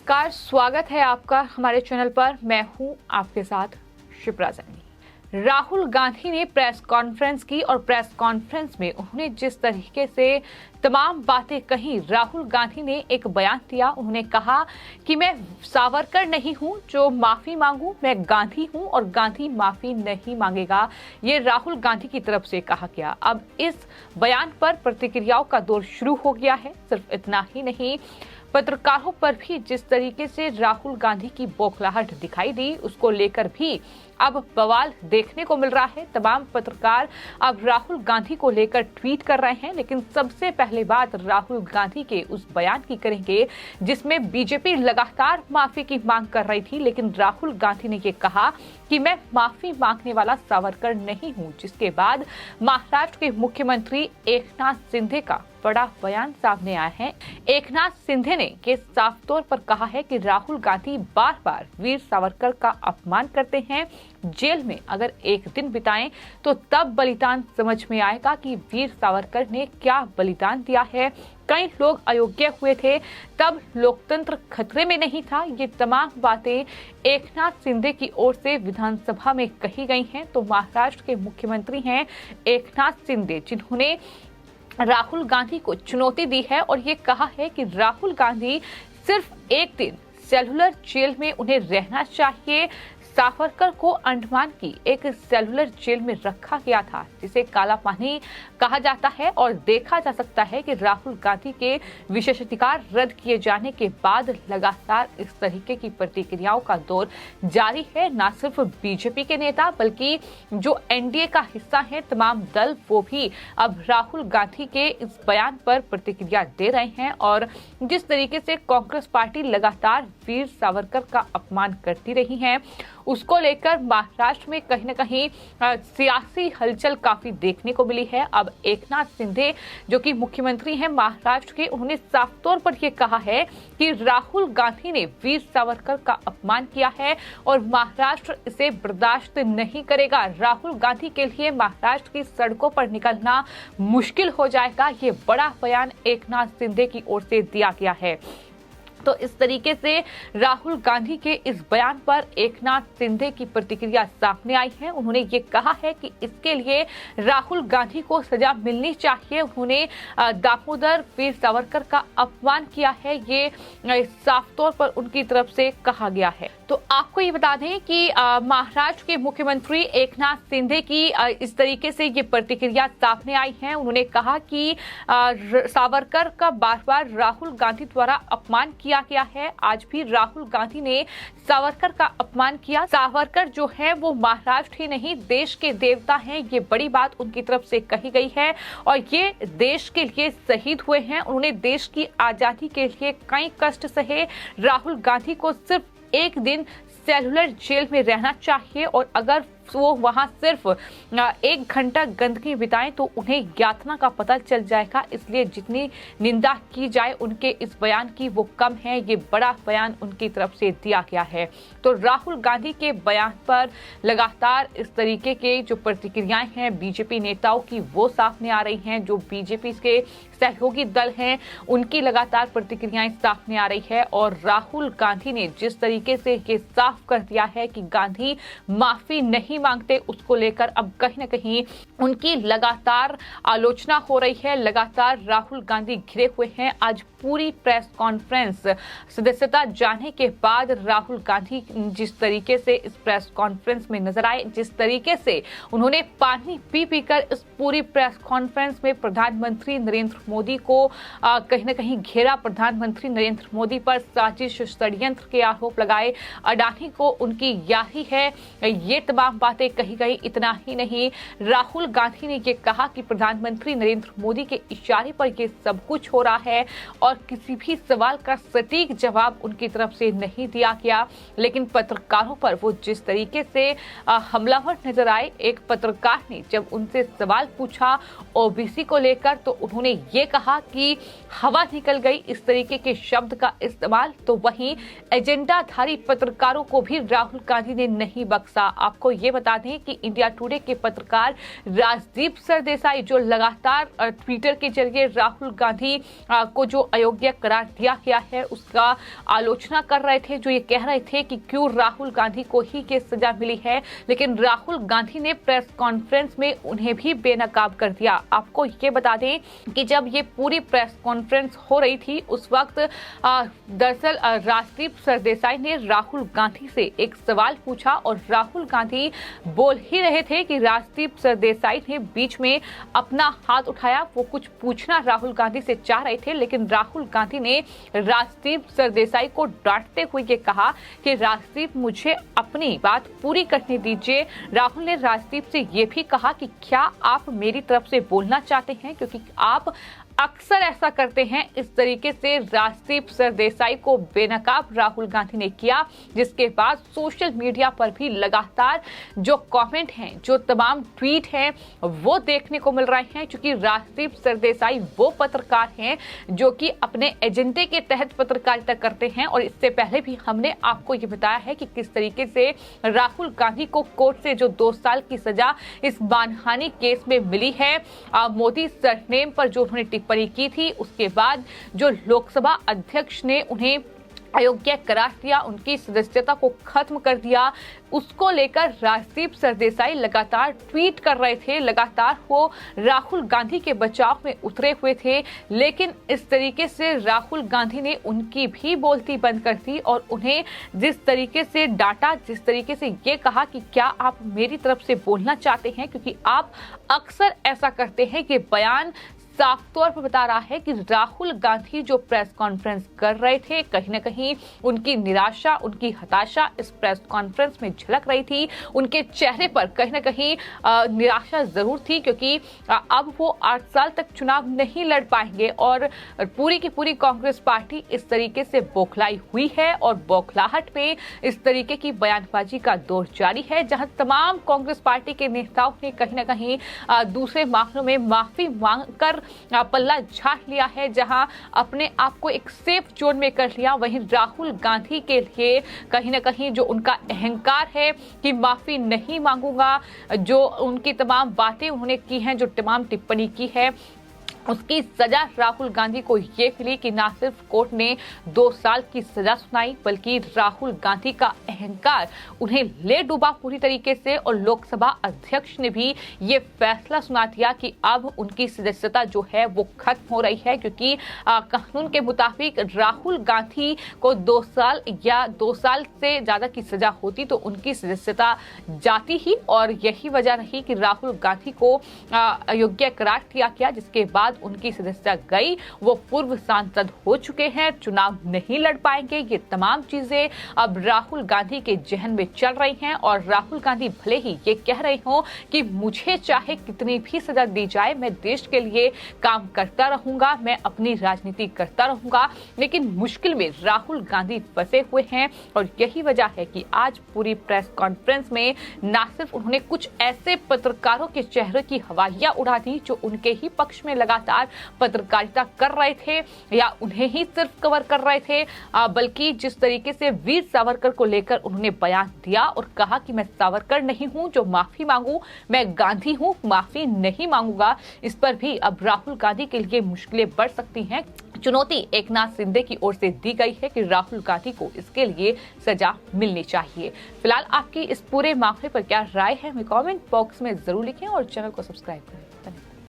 नमस्कार, स्वागत है आपका हमारे चैनल पर। मैं हूं आपके साथ शिप्रा सैनी। राहुल गांधी ने प्रेस कॉन्फ्रेंस की और प्रेस कॉन्फ्रेंस में उन्होंने जिस तरीके से तमाम बातें कही, राहुल गांधी ने एक बयान दिया। उन्होंने कहा कि मैं सावरकर नहीं हूं जो माफी मांगू, मैं गांधी हूं और गांधी माफी नहीं मांगेगा। ये राहुल गांधी की तरफ से कहा गया। अब इस बयान पर प्रतिक्रियाओं का दौर शुरू हो गया है। सिर्फ इतना ही नहीं, पत्रकारों पर भी जिस तरीके से राहुल गांधी की बौखलाहट दिखाई दी, उसको लेकर भी अब बवाल देखने को मिल रहा है। तमाम पत्रकार अब राहुल गांधी को लेकर ट्वीट कर रहे हैं, लेकिन सबसे पहले बात राहुल गांधी के उस बयान की करेंगे जिसमें बीजेपी लगातार माफी की मांग कर रही थी, लेकिन राहुल गांधी ने ये कहा कि मैं माफी मांगने वाला सावरकर नहीं हूं, जिसके बाद महाराष्ट्र के मुख्यमंत्री एकनाथ शिंदे का बड़ा बयान सामने आया है। एकनाथ शिंदे ने ये साफ तौर पर कहा है कि राहुल गांधी बार बार वीर सावरकर का अपमान करते हैं। जेल में अगर एक दिन बिताएं तो तब बलिदान समझ में आएगा कि वीर सावरकर ने क्या बलिदान दिया है। कई लोग अयोग्य हुए थे, तब लोकतंत्र खतरे में नहीं था। ये तमाम बातें एकनाथ शिंदे की ओर से विधानसभा में कही गई हैं। तो महाराष्ट्र के मुख्यमंत्री हैं एकनाथ शिंदे, जिन्होंने राहुल गांधी को चुनौती दी है और ये कहा है कि राहुल गांधी सिर्फ एक दिन सेलुलर जेल में उन्हें रहना चाहिए। सावरकर को अंडमान की एक सेलुलर जेल में रखा गया था, जिसे काला पानी कहा जाता है, और देखा जा सकता है कि राहुल गांधी के विशेषाधिकार रद्द किए जाने के बाद लगातार इस तरीके की प्रतिक्रियाओं का दौर जारी है। न सिर्फ बीजेपी के नेता बल्कि जो एनडीए का हिस्सा है, तमाम दल, वो भी अब राहुल गांधी के इस बयान पर प्रतिक्रिया दे रहे हैं। और जिस तरीके से कांग्रेस पार्टी लगातार वीर सावरकर का अपमान करती रही है, उसको लेकर महाराष्ट्र में कहीं न कहीं सियासी हलचल काफी देखने को मिली है। अब एकनाथ शिंदे जो कि मुख्यमंत्री हैं महाराष्ट्र के, उन्होंने साफ तौर पर यह कहा है कि राहुल गांधी ने वीर सावरकर का अपमान किया है और महाराष्ट्र इसे बर्दाश्त नहीं करेगा। राहुल गांधी के लिए महाराष्ट्र की सड़कों पर निकलना मुश्किल हो जाएगा। ये बड़ा बयान एकनाथ शिंदे की ओर से दिया गया है। तो इस तरीके से राहुल गांधी के इस बयान पर एकनाथ शिंदे की प्रतिक्रिया सामने आई है। उन्होंने ये कहा है कि इसके लिए राहुल गांधी को सजा मिलनी चाहिए। उन्होंने दामोदर वीर सावरकर का अपमान किया है, ये साफ तौर पर उनकी तरफ से कहा गया है। तो आपको ये बता दें कि महाराष्ट्र के मुख्यमंत्री एकनाथ शिंदे की इस तरीके से ये प्रतिक्रिया सामने आई है। उन्होंने कहा कि सावरकर का बार बार राहुल गांधी द्वारा अपमान किया गया है। आज भी राहुल गांधी ने सावरकर का अपमान किया। सावरकर जो है वो महाराष्ट्र ही नहीं, देश के देवता हैं। ये बड़ी बात उनकी तरफ से कही गई है और ये देश के लिए शहीद हुए हैं। उन्होंने देश की आजादी के लिए कई कष्ट सहे। राहुल गांधी को सिर्फ एक दिन सेलुलर जेल में रहना चाहिए और अगर वो वहां सिर्फ 1 घंटा गंदगी बिताएं तो उन्हें यातना का पता चल जाएगा। इसलिए जितनी निंदा की जाए उनके इस बयान की, वो कम है। ये बड़ा बयान उनकी तरफ से दिया गया है। तो राहुल गांधी के बयान पर लगातार इस तरीके के जो प्रतिक्रियाएं हैं बीजेपी नेताओं की, वो सामने आ रही हैं। जो बीजेपी के सहयोगी दल हैं, उनकी लगातार प्रतिक्रियाएं सामने आ रही है। और राहुल गांधी ने जिस तरीके से ये साफ कर दिया है कि गांधी माफी नहीं मांगते, उसको लेकर अब कहीं न कहीं उनकी लगातार आलोचना हो रही है। लगातार राहुल गांधी घिरे हुए हैं। आज पूरी प्रेस कॉन्फ्रेंस सदस्यता जाने के बाद राहुल गांधी जिस तरीके से इस प्रेस कॉन्फ्रेंस में नजर आए, जिस तरीके से उन्होंने पानी पी पीकर इस पूरी प्रेस कॉन्फ्रेंस में प्रधानमंत्री नरेंद्र मोदी को कहीं न कहीं घेरा, प्रधानमंत्री नरेंद्र मोदी पर साजिश, षड्यंत्र के आरोप लगाए, अडानी को उनकी यारी है, ये तमाम बातें कही गई। इतना ही नहीं, राहुल गांधी ने ये कहा कि प्रधानमंत्री नरेंद्र मोदी के इशारे पर ये सब कुछ हो रहा है और किसी भी सवाल का सटीक जवाब उनकी तरफ से नहीं दिया गया। लेकिन पत्रकारों पर वो जिस तरीके से हमलावर नजर आए, एक पत्रकार ने जब उनसे सवाल पूछा ओबीसी को लेकर, तो उन्होंने ये कहा कि हवा निकल गई, इस तरीके के शब्द का इस्तेमाल। तो वहीं एजेंडाधारी पत्रकारों को भी राहुल गांधी ने नहीं बख्शा। आपको ये बता दें कि इंडिया टुडे के पत्रकार राजदीप सरदेसाई जो लगातार ट्विटर के जरिए राहुल गांधी को जो अयोग्य करार दिया गया है उसका आलोचना कर रहे थे, जो ये कह रहे थे कि क्यों राहुल गांधी को ही ये सजा मिली है, लेकिन राहुल गांधी ने प्रेस कॉन्फ्रेंस में उन्हें भी बेनकाब कर दिया। आपको ये बता दें कि जब ये पूरी प्रेस कॉन्फ्रेंस हो रही थी उस वक्त दरअसल राजदीप सरदेसाई ने राहुल गांधी से एक सवाल पूछा और राहुल गांधी बोल ही रहे थे कि राजदीप सरदेसाई ने बीच में अपना हाथ उठाया। वो कुछ पूछना राहुल गांधी से चाह रहे थे, लेकिन राहुल गांधी ने राजदीप सरदेसाई को डांटते हुए ये कहा कि राजदीप मुझे अपनी बात पूरी करने दीजिए। राहुल ने राजदीप से ये भी कहा कि क्या आप मेरी तरफ से बोलना चाहते हैं, क्योंकि आप अक्सर ऐसा करते हैं। इस तरीके से राजदीप सरदेसाई को बेनकाब राहुल गांधी ने किया, जिसके बाद सोशल मीडिया पर भी लगातार जो कमेंट हैं, जो तमाम ट्वीट हैं वो देखने को मिल रहे हैं। क्योंकि राजदीप सरदेसाई वो पत्रकार हैं जो कि अपने एजेंडे के तहत पत्रकारिता करते हैं, और इससे पहले भी हमने आपको ये बताया है कि किस तरीके से राहुल गांधी को कोर्ट से जो 2 साल की सजा इस मानहानि केस में मिली है, मोदी सरनेम पर जो उन्होंने टिप्पणी की थी, उसके बाद जो लोकसभा अध्यक्ष ने उन्हें अयोग्य करार दिया, उनकी सदस्यता को खत्म कर दिया, उसको लेकर राजदीप सरदेसाई लगातार ट्वीट कर रहे थे, लगातार वो राहुल गांधी के बचाव में उतरे हुए थे। लेकिन इस तरीके से राहुल गांधी ने उनकी भी बोलती बंद कर दी और उन्हें जिस तरीके से डांटा, जिस तरीके से ये कहा कि क्या आप मेरी तरफ से बोलना चाहते हैं, क्योंकि आप अक्सर ऐसा करते हैं कि बयान साफ तौर पर बता रहा है कि राहुल गांधी जो प्रेस कॉन्फ्रेंस कर रहे थे, कहीं ना कहीं उनकी निराशा, उनकी हताशा इस प्रेस कॉन्फ्रेंस में झलक रही थी। उनके चेहरे पर कहीं ना कहीं निराशा जरूर थी, क्योंकि अब वो 8 साल तक चुनाव नहीं लड़ पाएंगे और पूरी की पूरी कांग्रेस पार्टी इस तरीके से बौखलाई हुई है और बौखलाहट में इस तरीके की बयानबाजी का दौर जारी है, जहां तमाम कांग्रेस पार्टी के नेताओं ने कहीं ना कहीं दूसरे मामलों में माफी मांगकर पल्ला झाड़ लिया है, जहां अपने आप को एक सेफ जोन में कर लिया। वहीं राहुल गांधी के लिए कहीं ना कहीं जो उनका अहंकार है कि माफी नहीं मांगूंगा, जो उनकी तमाम बातें उन्होंने की हैं, जो तमाम टिप्पणी की है, उसकी सजा राहुल गांधी को ये मिली कि ना सिर्फ कोर्ट ने 2 साल की सजा सुनाई, बल्कि राहुल गांधी का अहंकार उन्हें ले डूबा पूरी तरीके से, और लोकसभा अध्यक्ष ने भी ये फैसला सुना दिया कि अब उनकी सदस्यता जो है वो खत्म हो रही है, क्योंकि कानून के मुताबिक राहुल गांधी को 2 साल या 2 साल से ज्यादा की सजा होती तो उनकी सदस्यता जाती ही, और यही वजह रही कि राहुल गांधी को अयोग्य करार दिया गया, जिसके बाद उनकी सदस्यता गई। वो पूर्व सांसद हो चुके हैं, चुनाव नहीं लड़ पाएंगे। ये तमाम चीजें अब राहुल गांधी के जहन में चल रही हैं, और राहुल गांधी भले ही ये कह रहे हो कि मुझे चाहे कितनी भी सजा दी जाए, मैं देश के लिए काम करता रहूंगा, मैं अपनी राजनीति करता रहूंगा, लेकिन मुश्किल में राहुल गांधी फंसे हुए हैं। और यही वजह है कि आज पूरी प्रेस कॉन्फ्रेंस में न सिर्फ उन्होंने कुछ ऐसे पत्रकारों के चेहरे की हवाइयां उड़ा दी जो उनके ही पक्ष में लगातार पत्रकारिता कर रहे थे या उन्हें ही सिर्फ कवर कर रहे थे, बल्कि जिस तरीके से वीर सावरकर को लेकर उन्होंने बयान दिया और कहा कि मैं सावरकर नहीं हूं जो माफी मांगू, मैं गांधी हूं, माफी नहीं मांगूंगा, इस पर भी अब राहुल गांधी के लिए मुश्किलें बढ़ सकती हैं। चुनौती एकनाथ शिंदे की ओर से दी गई है कि राहुल गांधी को इसके लिए सजा मिलनी चाहिए। फिलहाल आपकी इस पूरे मामले पर क्या राय है, हमें कमेंट बॉक्स में जरूर लिखें और चैनल को सब्सक्राइब करें।